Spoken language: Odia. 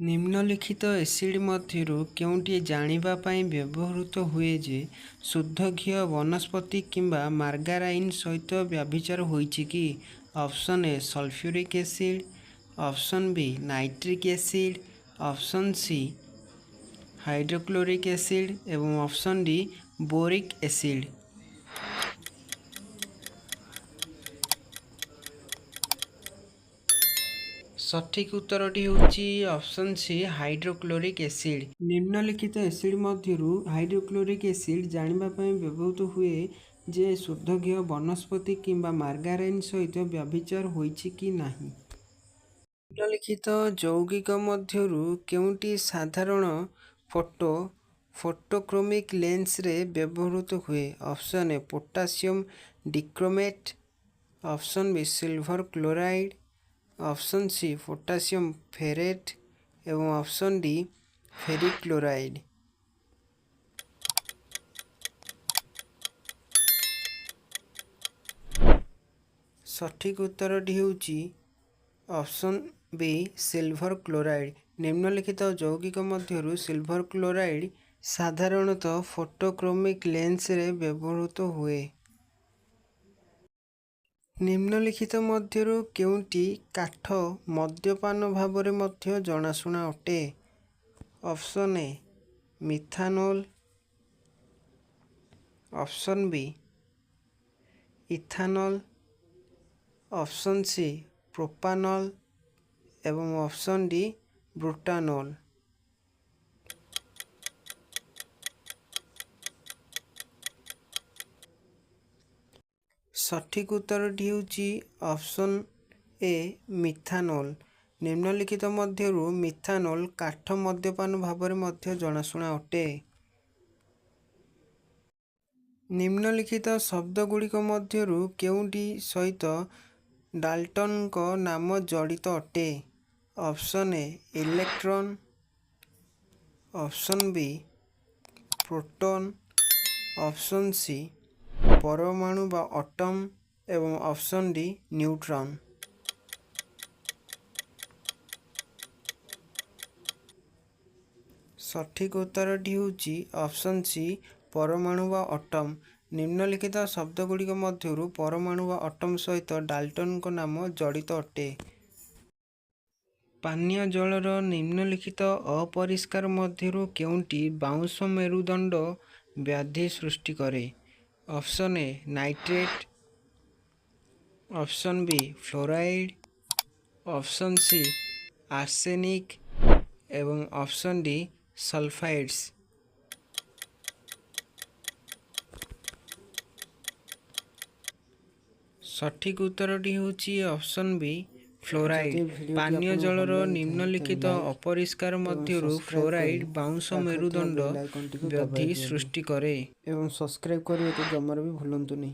ନିମ୍ନଲିଖିତ ଏସିଡ୍ ମଧ୍ୟରୁ କେଉଁଟି ଜାଣିବା ପାଇଁ ବ୍ୟବହୃତ ହୁଏ ଯେ ଶୁଦ୍ଧ ଘିଅ ବନସ୍ପତି କିମ୍ବା ମାର୍ଗାରାଇନ୍ ସହିତ ବ୍ୟଭିଚାର ହୋଇଛି କି? Option A sulphuric acid, option B nitric acid, option C hydrochloric acid ଏବଂ ଅପସନ୍ ଡି ବୋରିକ୍ ଏସିଡ୍। ସଠିକ୍ ଉତ୍ତରଟି ହେଉଛି ଅପସନ୍ ସି ହାଇଡ୍ରୋକ୍ଲୋରିକ୍ ଏସିଡ୍। ନିମ୍ନଲିଖିତ ଏସିଡ୍ ମଧ୍ୟରୁ ହାଇଡ୍ରୋକ୍ଲୋରିକ୍ ଏସିଡ୍ ଜାଣିବା ପାଇଁ ବ୍ୟବହୃତ ହୁଏ ଯେ ଶୁଦ୍ଧ ଘିଅ ବନସ୍ପତି କିମ୍ବା ମାର୍ଗାରାଇନ୍ ସହିତ ବ୍ୟଭିଚାର ହୋଇଛି କି ନାହିଁ। ନିମ୍ନଲିଖିତ ଯୌଗିକ ମଧ୍ୟରୁ କେଉଁଟି ସାଧାରଣ ଫଟୋକ୍ରୋମିକ୍ ଲେନ୍ସରେ ବ୍ୟବହୃତ ହୁଏ? Option A potassium dichromate, option B silver chloride, option C potassium ferrate ଏବଂ ଅପସନ୍ ଡି ଫେରିକ୍ କ୍ଲୋରାଇଡ୍। ସଠିକ୍ ଉତ୍ତରଟି ହେଉଛି ଅପସନ୍ ବି ସିଲଭର କ୍ଲୋରାଇଡ୍। ନିମ୍ନଲିଖିତ ଯୌଗିକ ମଧ୍ୟରୁ ସିଲଭର କ୍ଲୋରାଇଡ୍ ସାଧାରଣତଃ ଫଟୋକ୍ରୋମିକ୍ ଲେନ୍ସରେ ବ୍ୟବହୃତ ହୁଏ। ନିମ୍ନଲିଖିତ ମଧ୍ୟରୁ କେଉଁଟି କାଠ ମଦ୍ୟପାନ ଭାବରେ ମଧ୍ୟ ଜଣାଶୁଣା ଅଟେ? Option A methanol, option B ethanol, option C propanol ଏବଂ ଅପସନ୍ ଡି ବ୍ୟୁଟାନୋଲ୍। ସଠିକ୍ ଉତ୍ତରଟି ହେଉଛି ଅପସନ୍ ଏ ମିଥାନୋଲ୍। ନିମ୍ନଲିଖିତ ମଧ୍ୟରୁ ମିଥାନୋଲ୍ କାଠ ମଦ୍ୟପାନ ଭାବରେ ମଧ୍ୟ ଜଣାଶୁଣା ଅଟେ। ନିମ୍ନଲିଖିତ ଶବ୍ଦଗୁଡ଼ିକ ମଧ୍ୟରୁ କେଉଁଟି ସହିତ ଡାଲ୍ଟନ୍ଙ୍କ ନାମ ଜଡ଼ିତ ଅଟେ? Option A electron, option B proton, option C ପରମାଣୁ ବା ଅଟମ୍ ଏବଂ ଅପସନ୍ ଡି ନ୍ୟୁଟ୍ରନ୍। ସଠିକ୍ ଉତ୍ତରଟି ହେଉଛି ଅପସନ୍ ସି ପରମାଣୁ ବା ଅଟମ୍। ନିମ୍ନଲିଖିତ ଶବ୍ଦଗୁଡ଼ିକ ମଧ୍ୟରୁ ପରମାଣୁ ବା ଅଟମ୍ ସହିତ ଡାଲ୍ଟନ୍ଙ୍କ ନାମ ଜଡ଼ିତ ଅଟେ। ପାନୀୟ ଜଳର ନିମ୍ନଲିଖିତ ଅପରିଷ୍କାର ମଧ୍ୟରୁ କେଉଁଟି ବାଉଁଶ ମେରୁଦଣ୍ଡ ବ୍ୟାଧି ସୃଷ୍ଟି କରେ? Option A nitrate, option B fluoride, option C arsenic ଏବଂ ଅପସନ୍ ଡି ସଲଫାଇଡ୍ସ। ସଠିକ୍ ଉତ୍ତରଟି ହେଉଛି ଅପସନ୍ ବି ଫ୍ଲୋରାଇଡ୍। ପାନୀୟ ଜଳର ନିମ୍ନଲିଖିତ ଅପରିଷ୍କାର ମଧ୍ୟରୁ ଫ୍ଲୋରାଇଡ୍ ବାଉଁଶ ମେରୁଦଣ୍ଡ ବ୍ୟାଧି ସୃଷ୍ଟି କରେ। ଏବଂ ସବସ୍କ୍ରାଇବ୍ କରିବାକୁ ଜମାରୁ ବି ଭୁଲନ୍ତୁନି।